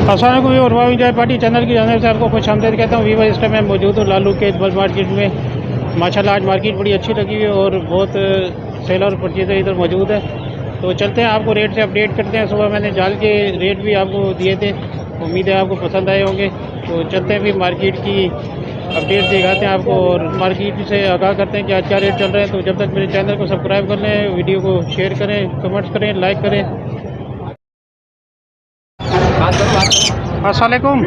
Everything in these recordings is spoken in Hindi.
अस्सलामुअलैकुम और वाह इंजॉय पार्टी चैनल की जानिब से आपको खुश आमदीद कहता हूँ। वीवर इस टाइम मैं मौजूद हूँ लालू के बल मार्केट में। माशाल्लाह आज मार्केट बड़ी अच्छी लगी हुई है और बहुत सेल और परचेज़र इधर मौजूद है। तो चलते हैं, आपको रेट से अपडेट करते हैं। सुबह मैंने जाल के रेट भी आपको दिए थे, उम्मीद है आपको पसंद आए होंगे। तो चलते हैं फिर मार्केट की अपडेट दिखाते हैं आपको और मार्केट से आगाह करते हैं कि आज क्या रेट चल रहे हैं। तो जब तक मेरे चैनल को सब्सक्राइब कर लें, वीडियो को शेयर करें, कमेंट्स करें, लाइक करें। अस्सलामुअलैकुम।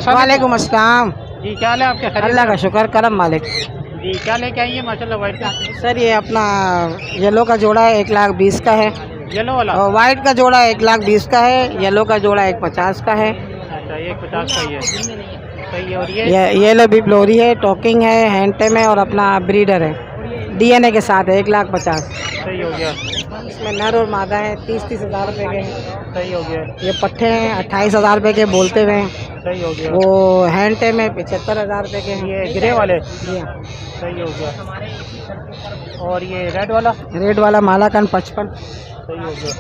वालेकुम अस्सलाम जी, क्या हाल है आपके? अल्लाह का शुक्र करम मालिक। जी, क्या लेके आई है माशाल्लाह वाइट का? सर ये अपना येलो का जोड़ा है 1,20,000 का है, येलो वाला और वाइट का जोड़ा 1,20,000 का है, येलो का जोड़ा 1,50,000 का है। अच्छा, ये 50 का ही है, सही है। और येलो भी ब्लोरी है, टॉकिंग है, हैंड टेम है और अपना ब्रीडर है, DNA के साथ है 1,50,000। सही हो गया। इसमें नर और मादा है, 30-30 हज़ार रुपये के हैं। सही हो गया। ये पट्ठे हैं 28,000 रुपये के बोलते हुए हैं। सही हो गया। वो हैंड टेम है 75,000 रुपये के हैं। ये ग्रे वाले जी हाँ। सही हो गया। और ये रेड वाला मालाकन 55। सही हो गया।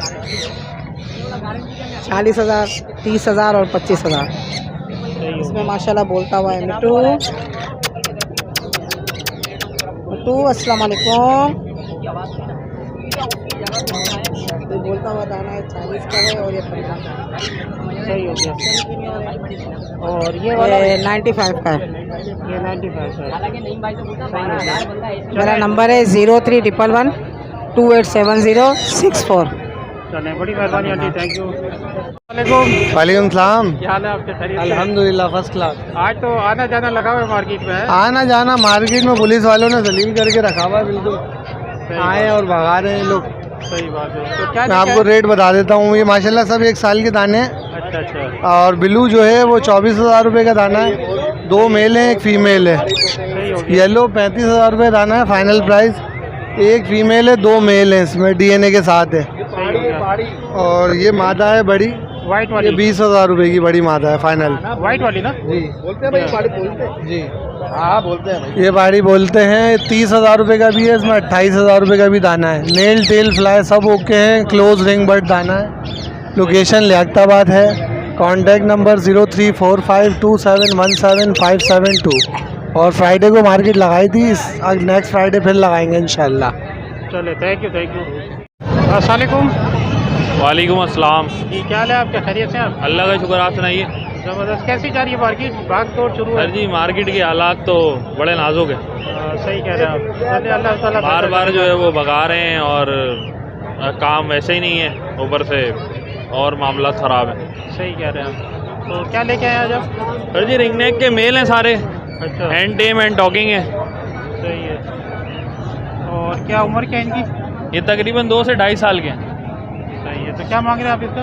40,000, 30,000 और 25,000। सही हो इसमें माशाल्लाह बोलता हुआ है मिट्टू। अस्सलाम वालेकुम। ये बोलता हुआ दाना है 40 का है और ये 15 का है। सही हो गया। और ये वाला 95 का है। ये 95 का है। सही हो गया। मेरा नंबर है 0311 287064। चलें, बड़ी मेहरबानी आंटी, थैंक यू। वालेकुम। वालेकुम सलाम। क्या हाल है आपके? खैरियत से? अल्हम्दुलिल्लाह फर्स्ट क्लास। आज तो आना जाना लगा हुआ है मार्केट में है? आना जाना मार्केट में पुलिस वालों ने जलील करके रखा हुआ है, बिल्कुल आए और भगा रहे हैं लोग। सही बात है। तो क्या मैं आपको रेट बता देता हूँ। ये माशाल्लाह सब 1 साल के दाने हैं। अच्छा अच्छा। और ब्लू जो है वो 24,000 रुपये का दाना है, 2 मेल हैं 1 फीमेल है। सही हो गया। येलो 35,000 रुपये दाना है, फाइनल प्राइस। 1 फीमेल है 2 मेल है, इसमें DNA के साथ है। सही हो गया। और ये मादा है बड़ी, वाइट ये वाली 20,000 रुपये की बड़ी मादा है फाइनल। वाइट वाली ना? जी बोलते हैं भाई, बोलते हैं जी। हाँ बोलते हैं भाई। ये बाड़ी बोलते हैं 30,000 रुपये का भी है, इसमें 28,000 रुपये का भी दाना है। नेल टेल फ्लाई सब ओके हैं, क्लोज रिंग बर्ड दाना है। लोकेशन लियाकताबाद है। Contact number 0345271752। और फ्राइडे को मार्केट लगाई थी, नेक्स्ट फ्राइडे फिर लगाएंगे इंशाल्लाह। चले, थैंक यू थैंक यू। अस्सलामुअलैकुम। वालेकुम अस्सलाम। जी, क्या हाल है आपके? खैरियत से आप? अल्लाह का शुक्र, आप सुनाइए। ज़बरदस्त। कैसी जा रही है मार्केट? भाग दौड़ शुरू है? सर जी, मार्केट के हालात तो बड़े नाजुक है। सही कह रहे हैं आप। चलिए, अल्लाह ताला बार बार जो है वो भगा रहे हैं और काम वैसे ही नहीं है, ऊपर से और मामला ख़राब है। सही कह रहे हैं आप। तो क्या लेके आए आज आप? सर जी, रिंग नेक के मेल हैं सारे, अच्छा, हैंड टेम एंड टॉकिंग है। सही है। और क्या उम्र क्या है इनकी? ये तकरीबन 2 से 2.5 साल के हैं। सही है। तो क्या मांग रहे हैं आप इसका?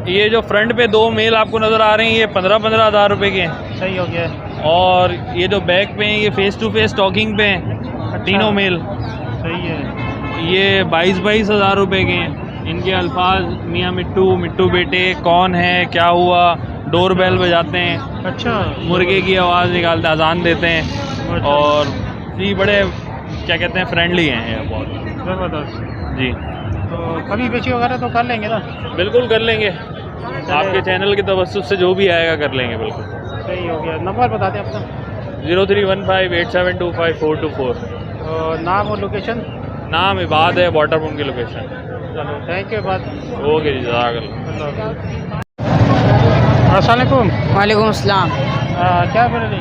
ये जो फ्रंट पे दो मेल आपको नज़र आ रहे हैं ये 15-15 हज़ार रुपये के हैं। सही हो गया। और ये जो बैक पे हैं ये फेस टू फेस टॉकिंग पे हैं, तीनों मेल। सही है। ये 22-22 हज़ार रुपये के हैं। इनके अल्फाज मियाँ मिट्टू, मिट्टू बेटे, कौन है, क्या हुआ, डोर बेल बजाते हैं, अच्छा, मुर्गे की आवाज़ निकालते, अजान देते हैं। अच्छा। और ये बड़े क्या कहते हैं फ्रेंडली हैं ये बहुत। ज़बरदस्त जी तो कभी बेची वगैरह तो कर लेंगे ना? बिल्कुल कर लेंगे, आपके चैनल के तवज्जुह से जो भी आएगा कर लेंगे बिल्कुल। सही हो गया। नंबर बता दें अपना। 031587252424। और नाम और लोकेशन? नाम इबाद है, वाटरपूम की लोकेशन। चलो थैंक यू। बात ओके जी, जज़ाकल्लाह। अस्सलाम वालेकुम। वालेकुम अस्सलाम।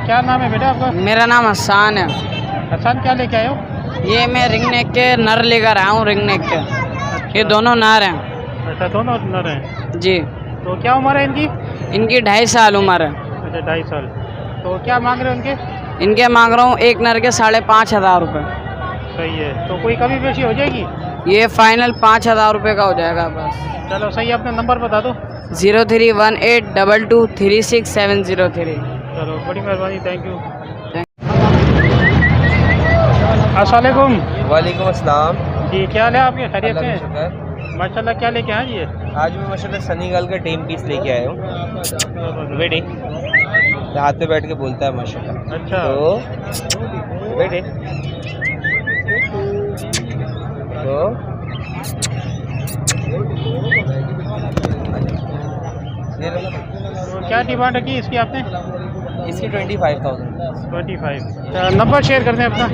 क्या नाम है बेटा आपका? मेरा नाम हसान है। हसन, क्या लेके आए हो? ये मैं रिंग नेक के नर लेकर आया हूँ, रिंग नेक के। ये दोनों नर हैं। अच्छा, दोनों नर हैं जी। तो क्या उम्र है इनकी? इनकी 2.5 साल उम्र है। अच्छा, 2.5 साल। तो क्या मांग रहे हैं उनके? इनके मांग रहा हूँ एक नर के 5,500 रुपये। सही है। तो कोई कमी पेशी हो जाएगी? ये फाइनल 5,000 रुपये का हो जाएगा बस। चलो सही है, अपना नंबर बता दो। 0318223670 चलो बड़ी मेहरबानी, थैंक यू। अस्सलाम वालेकुम। वालेकुम अस्सलाम। जी, क्या हाल है आपके? खैरियत से हैं? शुक्र। माशाल्लाह। क्या लेके आए जी? आज मैं माशाल्लाह सनीगल का टेम पीस लेके आया हूँ। बेटे हाथ पे बैठ के बोलता है माशाल्लाह। अच्छा। तो बेटे तो तो क्या डिमांड रखी इसकी आपने? इसकी 25,000। 25। नंबर शेयर कर दें अपना।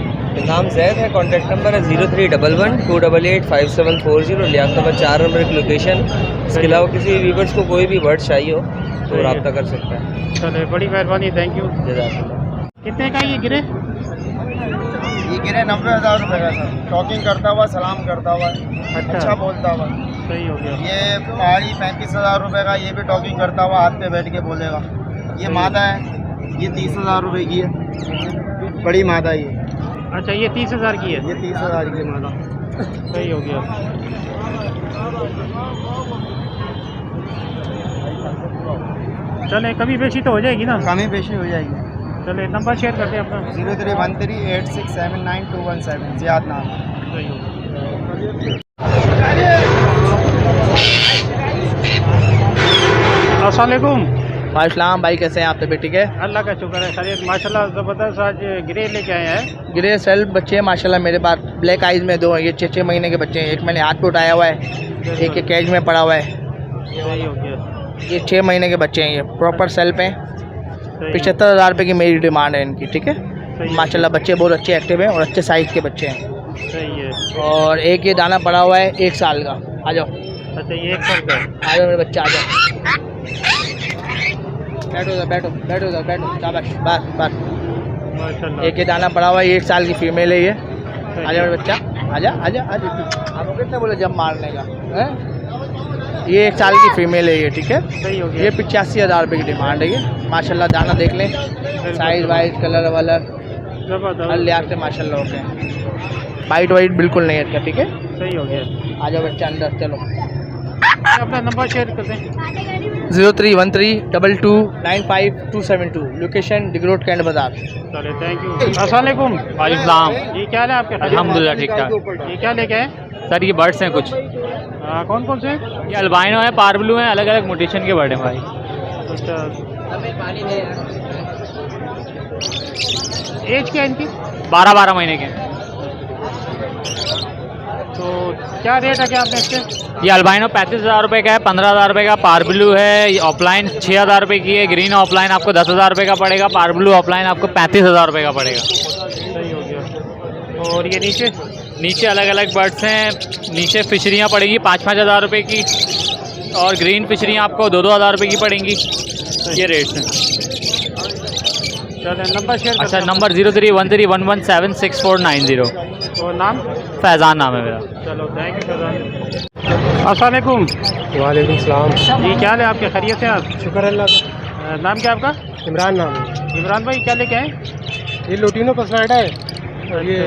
नाम जैद है, कॉन्टैक्ट नंबर है 0311-288-5740। लियाक नंबर 4 नंबर की लोकेशन। इसके अलावा किसी व्यूवर्स को कोई भी वर्ड चाहिए हो तो रब्ता कर सकता है। चले बड़ी मेहरबानी, थैंक यू। जज़ाकल्लाह। कितने का ये गिरे? ये गिरे 90,000 रुपये का सर। टॉकिंग करता हुआ, सलाम करता हुआ, अच्छा बोलता हुआ। सही हो गया। ये पहाड़ी 35,000 रुपये का, ये भी टॉकिंग करता हुआ हाथ पे बैठ के बोलेगा। ये मादा है, ये 30,000 रुपये की है, बड़ी मादा ये। अच्छा, ये 30,000 की है? ये 30,000 की मादा। सही हो गया। चले कभी बेची तो हो जाएगी ना? कमी पेशी हो जाएगी। चले नंबर शेयर करते हैं अपना। 03138679 ज़ियाद नाम। सही हो गया। अस्सलाम वालेकुम। वालेकुम भाई, कैसे हैं आप? तो ठीक है, अल्लाह का शुक्र है, खैरियत। माशाल्लाह ज़बरदस्त। आज ग्रे लेके आए हैं। ग्रे सेल्फ बच्चे हैं माशाल्लाह मेरे पास। ब्लैक आइज में 2 हैं, ये 6-6 महीने के बच्चे हैं। एक मैंने हाथ पे उठाया हुआ है, एक के कैज में पड़ा हुआ है। सही हो गया। ये 6 महीने के बच्चे हैं, ये प्रॉपर सेल्फ हैं। 75,000 रुपये की मेरी डिमांड है इनकी, ठीक है। माशाल्लाह बच्चे बहुत अच्छे एक्टिव हैं और अच्छे साइज़ के बच्चे हैं। सही है। और एक ये दाना पड़ा हुआ है 1 साल का। आ जाओ, अच्छा, ये 1 साल का है। आ जाओ मेरे बच्चा, आ जाओ। बैठो उधर, बैठो बैठो उधर, बैठो। शाबाश, बस बस। माशाल्लाह। एक ये दाना पड़ा हुआ है, 1 साल की फीमेल है ये। आ जाओ मेरे बच्चा, आजा आजा आजा। आपको कितने बोले जब मारने का है? ये 1 साल की फीमेल है ये, ठीक है। सही हो गया। ये 85,000 रुपये की डिमांड है ये। माशाल्लाह दाना देख लें, साइज वाइज कलर वलर ज़बरदस्त। हर लिहाज से माशाल्लाह हो गए। वाइट वाइट बिल्कुल नहीं है इसका, ठीक है। सही हो गया। आ जाओ बच्चा अंदर, चलो। अपना नंबर शेयर कर दें। 0313229572 लोकेशन डिग्रोड कैंट बाजार। चले थैंक यू। अस्सलाम वालेकुम। वालेकुम। ये क्या हाल है आपके? अल्हम्दुलिल्लाह ठीक ठाक। ये क्या लेके आए? सर ये बर्ड्स हैं कुछ, कौन कौन से? ये अल्बाइनो है, पारब्लू हैं, अलग अलग मोटेशन के बर्ड हैं भाई। अच्छा, एज क्या है इनकी? 12-12 महीने के। तो क्या रेट है क्या आपने इसके? ये अल्बाइनो 35,000 रुपये का है, 15,000 रुपये का। पारब्लू है, ये ऑफलाइन 6,000 रुपये की है। ग्रीन ऑफलाइन आपको 10,000 रुपये का पड़ेगा। पारब्लू ऑफलाइन आपको 35,000 रुपये का पड़ेगा। सही हो गया। और ये नीचे? नीचे अलग अलग बर्ड्स हैं। नीचे फिशरियाँ पड़ेंगी 5-5 हज़ार रुपये की, और ग्रीन फिशरियाँ आपको 2-2 हज़ार रुपये की पड़ेंगी। ये रेट्स हैं। चलो नंबर शेयर कर अच्छा, दें। नंबर 03131176,490। और नाम? फैज़ान नाम है मेरा। चलो थैंक यू फैज़ान। अस्सलाम वालेकुम। वालेकुम सलाम। जी, क्या हाल है आपके? खैरियत से आप? शुक्र अल्लाह का। नाम क्या आपका? इमरान नाम है। इमरान भाई, क्या लेके आए? ये लोटिनो पसनाइडा है और ये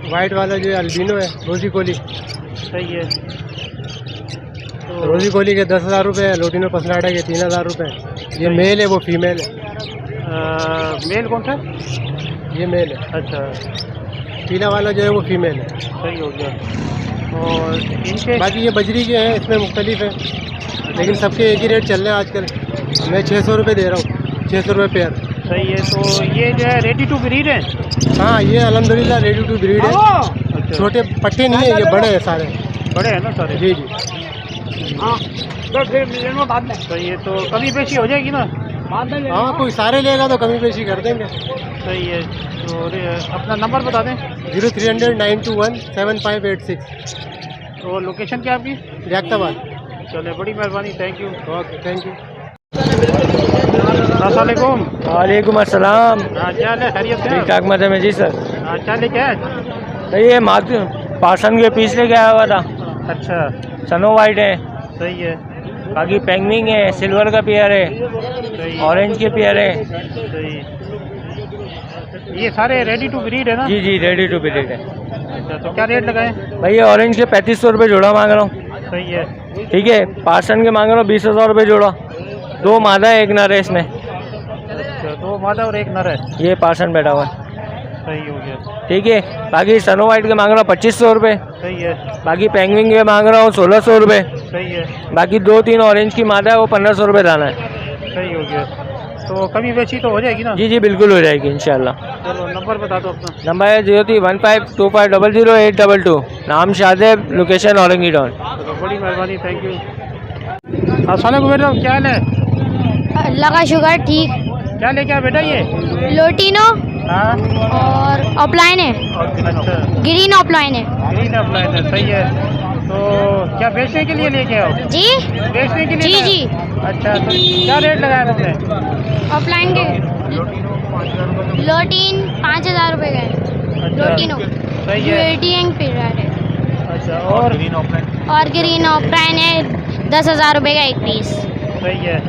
वाइट वाला जो अल्बिनो है, रोजी कोली। सही है। रोजी कोली के 10,000 रुपये, लोटिनो पसनाडा के 3,000 रुपये। ये मेल है, वो फीमेल है। मेल कौन सा? ये मेल है। अच्छा, पीला वाला जो है वो फीमेल है। सही हो गया। और इनके बाकी ये बजरी के हैं, इसमें मुख्तलिफ है, लेकिन सबके एक ही रेट चल रहे हैं आजकल। मैं 600 रुपये दे रहा हूँ, 600 रुपये पेयर। सही है। तो ये जो है रेडी टू ब्रीड है? हाँ, ये अल्हम्दुलिल्लाह रेडी टू ब्रीड है। अच्छा, छोटे पट्टे नहीं है, ये बड़े हैं सारे। बड़े हैं ना सारे? जी जी। सही है। तो कमी पेशी हो जाएगी ना? हाँ, कोई सारे लेगा तो कमी पेशी कर देंगे। सही है। तो अपना नंबर बता दें। 0300 921 7586। और लोकेशन क्या आपकी? रियाक्ताबाद। चले, बड़ी मेहरबानी, thank you. Okay, thank you. अस्सलाम वालेकुम। वालेकुम अस्सलाम। क्या हाल है, खैरियत से? ठीक ठाक मजे में जी सर। क्या लेके आए? सही है, पासन के पीस लेके आया हुआ था। अच्छा, सनो वाइट है, सही है। बाकी पेंगविंग है, सिल्वर का पेयर है, सही, ऑरेंज के पेयर है। सही। ये सारे रेडी टू ब्रीड है ना? जी जी, रेडी टू ब्रीड है। अच्छा, तो क्या रेट लगाए? भैया ऑरेंज के 3500 रुपये जोड़ा मांग रहा हूँ। सही है। ठीक है, पासन के मांग रहा हूँ 20,000 रुपये जोड़ा। 2 मादा है, 1 नर है इसमें। अच्छा, 2 मादा और 1 नर है। ये पासन बैठा हुआ है। सही हो गया। ठीक है, बाकी सनो वाइट के मांग रहा हूँ 2500 रुपये। सही है। बाकी पेंगविंग के मांग रहा हूँ 1600 रुपये। सही है। बाकी 2-3 ऑरेंज की मादा है, वो 1500 रुपये दाना है। सही हो गया। तो कमी बेची तो हो जाएगी ना? जी जी, बिल्कुल हो जाएगी इंशाल्लाह। चलो, नंबर बता दो अपना। नंबर है 031525000822। नाम शादेब, लोकेशन औरंगीडॉन। चलो, बड़ी मेहरबानी, थैंक यू। अस्सलाम वालेकुम, क्या हाल है? लगा शुगर ठीक। क्या लेके आए बेटा ये? लोटिनो हाँ, और ऑफलाइन है, अच्छा, ग्रीन ऑफलाइन है। ग्रीन अप्लाई है। सही है। तो क्या बेचने के लिए लेके आओ? जी बेचने के लिए जी लाए? जी। अच्छा, तो क्या रेट लगाया तुमने? ऑफलाइन के लोटिन 5,000 रुपये का है। अच्छा, लोटिनो सही है। वेटिंग पीरियड है। अच्छा, और ग्रीन ऑफलाइन है 10,000 रुपये का एक पीस। सही है।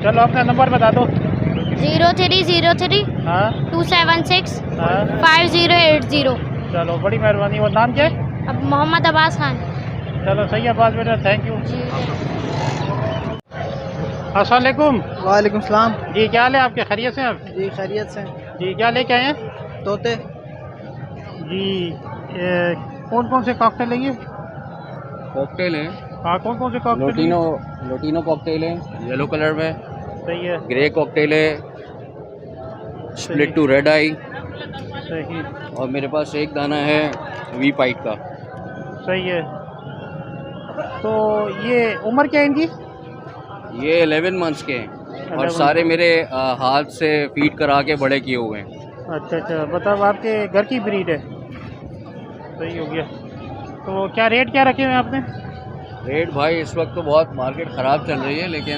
चलो, अपना नंबर बता दो। 0303 हाँ 276 हाँ, 5080। चलो, बड़ी मेहरबानी। और नाम क्या है? अब मोहम्मद अब्बास खान। चलो, सही है बात बेटा, थैंक यू। अस्सलाम वालेकुम। वालेकुम सलाम। जी, क्या हाल है आपके, खैरियत से हैं आप? जी खैरियत से। जी, क्या लेके आए हैं? तोते। जी, कौन कौन से कॉकटेल लेंगे? कॉकटेल है, हाँ, कौन कौन से कॉकटेल? लोटिनो कॉकटेल है, येलो कलर में। सही है। ग्रे कॉकटेल है, स्प्लिट टू रेड आई, सही, और मेरे पास एक दाना है वी पाइट का। सही है। तो ये उम्र क्या है इनकी? ये 11 मंथ्स के हैं, और 11 सारे मेरे हाथ से फीड करा के बड़े किए हुए हैं। अच्छा अच्छा, बताओ, आपके घर की ब्रीड है? सही हो गया। तो क्या रेट क्या रखे हुए हैं आपने? रेट भाई इस वक्त तो बहुत मार्केट ख़राब चल रही है, लेकिन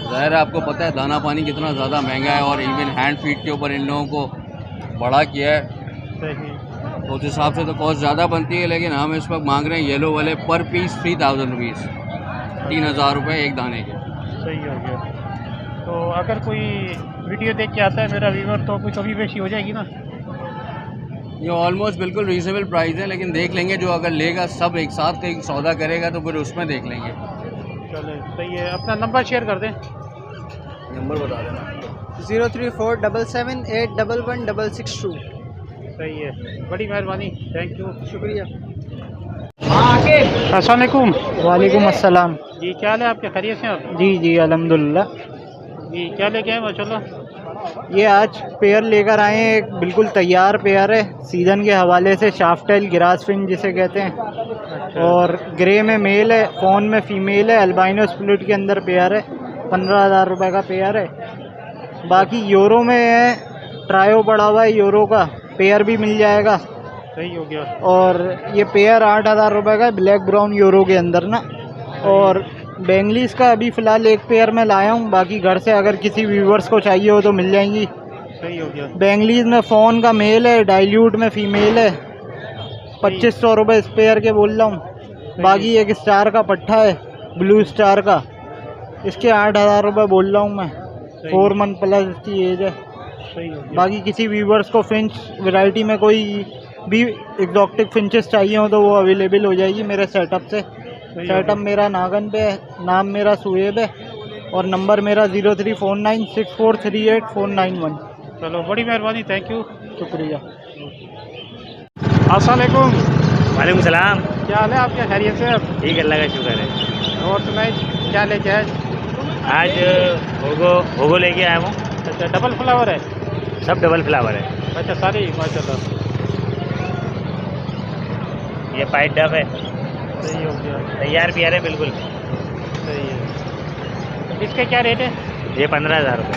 ज़ाहिर है आपको पता है दाना पानी कितना ज़्यादा महंगा है, और इवन हैंड फीड के ऊपर इन लोगों को बड़ा किया है, सही, तो उस हिसाब से तो कॉस्ट ज़्यादा बनती है। लेकिन हम इस वक्त मांग रहे हैं येलो वाले पर पीस 3000 रुपीज़, 3000 रुपये एक दाने के। सही हो गया। तो अगर कोई वीडियो देख के आता है मेरा व्यूवर, तो कोई कमी पेशी हो जाएगी ना? ये ऑलमोस्ट बिल्कुल रीजनेबल प्राइस है, लेकिन देख लेंगे, जो अगर लेगा सब एक साथ कहीं सौदा करेगा तो फिर उसमें देख लेंगे। चले, सही है। अपना नंबर शेयर कर दें। नंबर बता देना। 034778116662। सही है, बड़ी मेहरबानी, थैंक यू, शुक्रिया। अस्सलाम वालेकुम। वालेकुम अस्सलाम। जी, क्या हाल है आपके, खैरियत से हैं आप? जी जी अल्हम्दुलिल्लाह। जी, क्या लेके आए माशाल्लाह? ये आज पेयर लेकर आए हैं, एक बिल्कुल तैयार पेयर है सीज़न के हवाले से। शाफ्टेल ग्रास फिन जिसे कहते हैं, और ग्रे में मेल है, फोन में फीमेल है, अल्बाइनो स्प्लिट के अंदर पेयर है। 15,000 रुपये का पेयर है। बाकी यूरो में है, ट्रायो पड़ा हुआ है यूरो का, पेयर भी मिल जाएगा। सही हो गया। और ये पेयर 8,000 रुपये का है, ब्लैक ब्राउन यूरो के अंदर ना। और बेंगलीस का अभी फ़िलहाल एक पेयर में लाया हूँ, बाकी घर से अगर किसी व्यूवर्स को चाहिए हो तो मिल जाएंगी। सही हो गया। बेंगलीस में फ़ोन का मेल है, डाइल्यूट में फ़ीमेल है। 2500 रुपये इस पेयर के बोल रहा हूँ। बाकी एक स्टार का पट्ठा है, ब्लू स्टार का, इसके 8,000 रुपये बोल रहा हूँ मैं। 4 मंथ प्लस इसकी एज है। सही हो गया। बाकी किसी व्यूवर्स को फिंच वैरायटी में कोई भी एग्जॉटिक फिंचेस चाहिए हो तो वो अवेलेबल हो जाएगी मेरे सेटअप से। सेटअप मेरा नागन पे है, नाम मेरा सुएब है और नंबर मेरा 0349643841। चलो बड़ी मेहरबानी, थैंक यू, शुक्रिया। अस्सलाम वालेकुम। वालेकुम सलाम। क्या हाल है आपके, खैरियत से? अब ठीक, अल्लाह का शुक्र है। और सुनाए क्या लेके आए? आज होगो लेके आया हूँ। अच्छा, डबल फ्लावर है? सब डबल फ्लावर है। अच्छा, सारी माशाल्लाह। ये पाइट डब है, सही हो गया, तैयार प्यार है बिल्कुल। सही है। इसके क्या रेट है? ये 15,000 रुपये।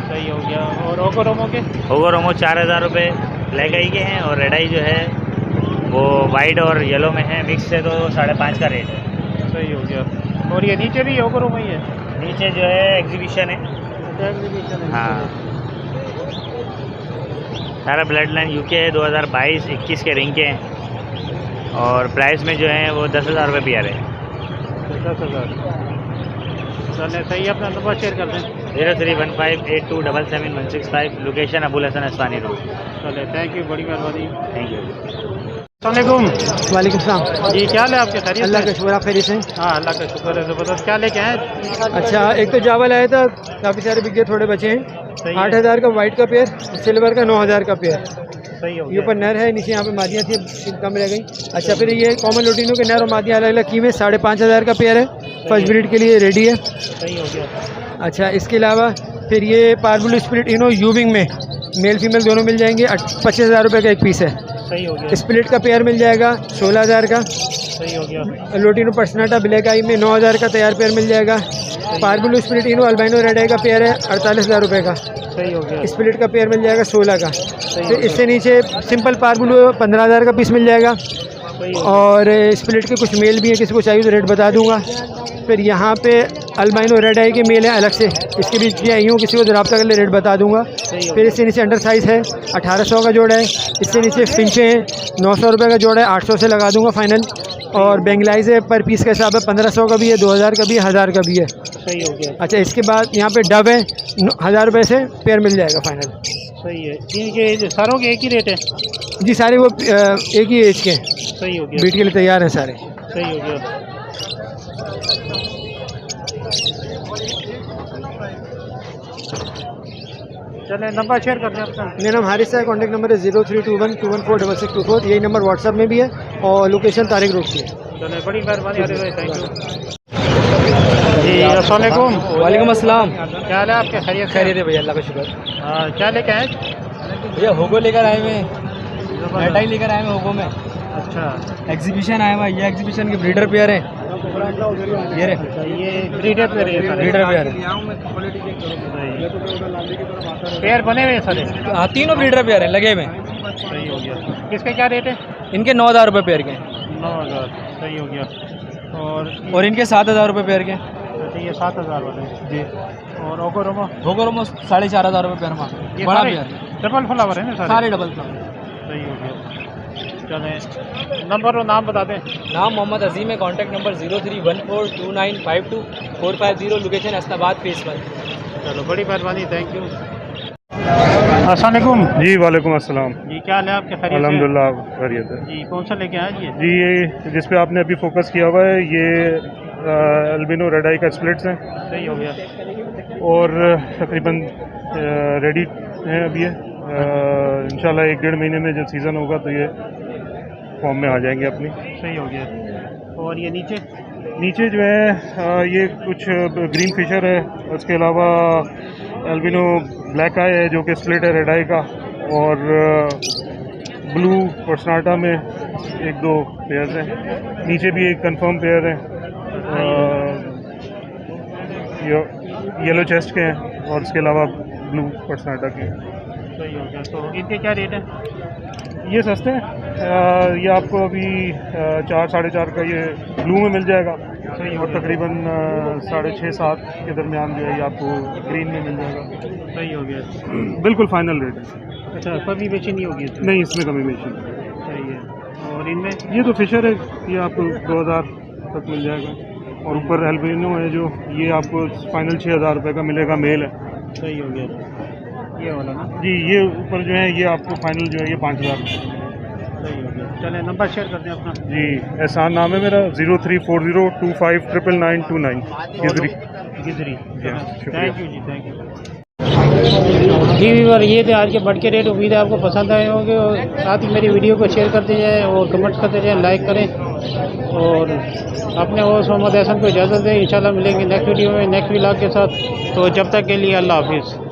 सही हो गया। और ओकोरोमो के? होगोरोमो 4,000 रुपये ब्लैक आई के हैं, और रेड आई जो है वो वाइट और येलो में है, मिक्स है, तो 5.5 का रेट है। सही हो गया। और ये नीचे भी ओकोरोमो ही है? नीचे जो है एग्जीबिशन है। एग्जीबिशन है? हाँ, सारा ब्लड लाइन यूके है, 2022-21 के रिंग के हैं, और प्राइस में जो है वो 10,000 रुपये पेयर है। 10,000। चले सही है, अपना नंबर शेयर कर दें। 031582777165, लोकेशन अबुल हसन अस्वानी रोड। चले, थैंक यू, बड़ी मेहरबानी, थैंक यू। अस्सलाम वालेकुम सलाम जी, क्या हाल है आपके, खैरियत? अल्लाह का शुक्र, आप खैरियत से? हाँ, अल्लाह का शुक्र है, ज़बरदस्त। क्या लेके आए? अच्छा, एक तो चावल आया था, काफ़ी सारे बिके, थोड़े बचे हैं। 8,000 का वाइट का पेयर, सिल्वर का 9,000 का पेयर। सही हो ये गया। ऊपर नर है, नीचे यहाँ पे मादियाँ थी, कम रह गई। अच्छा, फिर ये कॉमन लोटिनो के नर और मादियाँ अलग अलग कीमत, 5,500 का पेयर है, फर्स्ट ब्रीड के लिए रेडी है। सही हो गया। अच्छा, इसके अलावा फिर ये पार्बुल स्प्लिट इनो यूबिंग में मेल फीमेल दोनों मिल जाएंगे, 25,000 रुपये का एक पीस है। सही हो गया। स्प्लिट का पेयर मिल जाएगा 16,000 का। सही हो गया। लोटिनो पर्सनाटा ब्लैक आई में 9,000 का तैयार पेयर मिल जाएगा। पार्बुल स्प्लिट इनो अल्बाइनो रेड आई का पेयर है 48,000 रुपये का। सही हो गया। स्प्लिट का पेयर मिल जाएगा 16 का। फिर इससे नीचे सिंपल पार्बुल 15,000 का पीस मिल जाएगा। और स्प्लिट के कुछ मेल भी हैं, किसी को चाहिए तो रेट बता दूंगा। फिर यहाँ पे अल्बाइनो रेड आई के मेल हैं अलग से, इसके भी चाहिए हूँ, किसी को तो रब्ता कर ले रेट बता दूंगा। फिर इससे नीचे अंडर साइज़ है 1,800 का जोड़ा है। इससे नीचे फिंचे हैं 900 रुपये का जोड़ा है, 800 से लगा दूंगा फाइनल। और बेंगलाइज है पर पीस का हिसाब है, 1,500 का भी है, 2,000 का भी है, 1,000 का भी है। सही हो गया। अच्छा, इसके बाद यहाँ पे डब है 1,000 रुपये से पेयर मिल जाएगा फाइनल। सही है। इनके सारों के एक ही रेट है? जी, सारे वो एक ही एज के हैं, सही हो गया। बीट के लिए तैयार हैं सारे। सही हो गया। चले, नंबर शेयर कर दें अपना। मेरा नाम हारिस है, कॉन्टैक्ट नंबर है 0321214624। यही नंबर व्हाट्सअप में भी है और लोकेशन तारिक रोड की है। चले, बड़ी मेहरबानी, अरे भाई, थैंक यू जी। अस्सलाम वालेकुम। वालेकुम अस्सलाम। क्या हाल है आपके, खैरियत? खैरियत है भैया, अल्लाह का शुक्र। हाँ, क्या लेके आए? भैया होगो लेकर आए हुए, रेटाई लेकर आए हुए होगो में। अच्छा, एग्जीबिशन आया हुआ, ये एग्जीबिशन के ब्रीडर पेयर है। ये रे, ये ब्रीडर पेयर है? ब्रीडर पेयर है। पेयर बने हुए हैं सारे? हाँ, तीनों ब्रीडर पेयर है लगे हुए। सही हो गया। किसके क्या रेट है? इनके 9,000 रुपये पेयर के, 9,000। सही हो गया। और इनके 7,000 रुपये पेयर के। अच्छा, ये 7,000 वाले जी। और ओकोरोमो? होगोरोमो 4,500 रुपये पेयर में, ये बड़ा सारे पेयर, डबल फ्लावर है ना सारे? सारे डबल फ्लावर। सही हो गया। चलें, नंबर और नाम बता दें। नाम मोहम्मद अजीम है, कॉन्टैक्ट नंबर 03142952 लोकेशन अस्ताबाद फेस 1। चलो, बड़ी मेहरबानी, थैंक यू। अस्सलाम वालेकुम जी। वालेकुम अस्सलाम। जी, क्या हाल है आपके, खैरियत? अल्हम्दुलिल्लाह खैरियत है जी। कौन सा लेके आए ये? जी, ये जिस पे आपने अभी फोकस किया हुआ है ये अल्बिनो रेड आई का स्प्लिट्स हैं। सही हो गया। और तकरीबन रेडी हैं अभी ये। इंशाल्लाह 1-1.5 महीने में जब सीज़न होगा तो ये फॉर्म में आ जाएंगे अपनी। सही हो गया। और ये नीचे जो है ये कुछ ग्रीन फिशर है, उसके अलावा अल्बिनो ब्लैक आई है जो कि स्प्लिट है रेड आई का, और ब्लू पर्सनाटा में 1-2 पेयर्स हैं। नीचे भी एक कंफर्म पेयर है, येलो चेस्ट के हैं, और उसके अलावा ब्लू पर्सनाटा के। सही हो गया। तो इनके क्या रेट है? ये सस्ते हैं, ये आपको अभी 4-4.5 का ये ब्लू में मिल जाएगा। सही और तकरीबन 6.5-7 के दरमियान जो है ये आपको ग्रीन में मिल जाएगा। सही हो गया। बिल्कुल फाइनल रेट है। अच्छा, कभी बेची नहीं होगी इसमें? नहीं, इसमें कमी बेची। सही है। और इनमें ये तो फिशर है, ये आपको 2,000 तक मिल जाएगा। और ऊपर एल्बिनो है जो ये आपको फाइनल 6,000 रुपये का मिलेगा, मेल है। सही हो गया। ये वाला ना? जी, ये ऊपर जो है ये आपको फाइनल जो है ये 5,000। सही हो गया। चलें नंबर शेयर कर दें अपना। जी एहसान नाम है मेरा 0340259929 गिजरी। गिजरी। शुक्रिया। Thank you ji, thank you ji. Viewer ये थे आज के बढ़ के रेट। उम्मीद है आपको पसंद आए होंगे और साथ ही मेरी वीडियो को शेयर करते जाएँ और कमेंट करते जाएँ, लाइक करें और अपने होस्ट मोहम्मद एहसन को इजाज़त दें। इंशाल्लाह मिलेंगे नेक्स्ट वीडियो में नेक्स्ट व्लॉग के साथ। तो जब तक के लिए अल्लाह हाफिज़।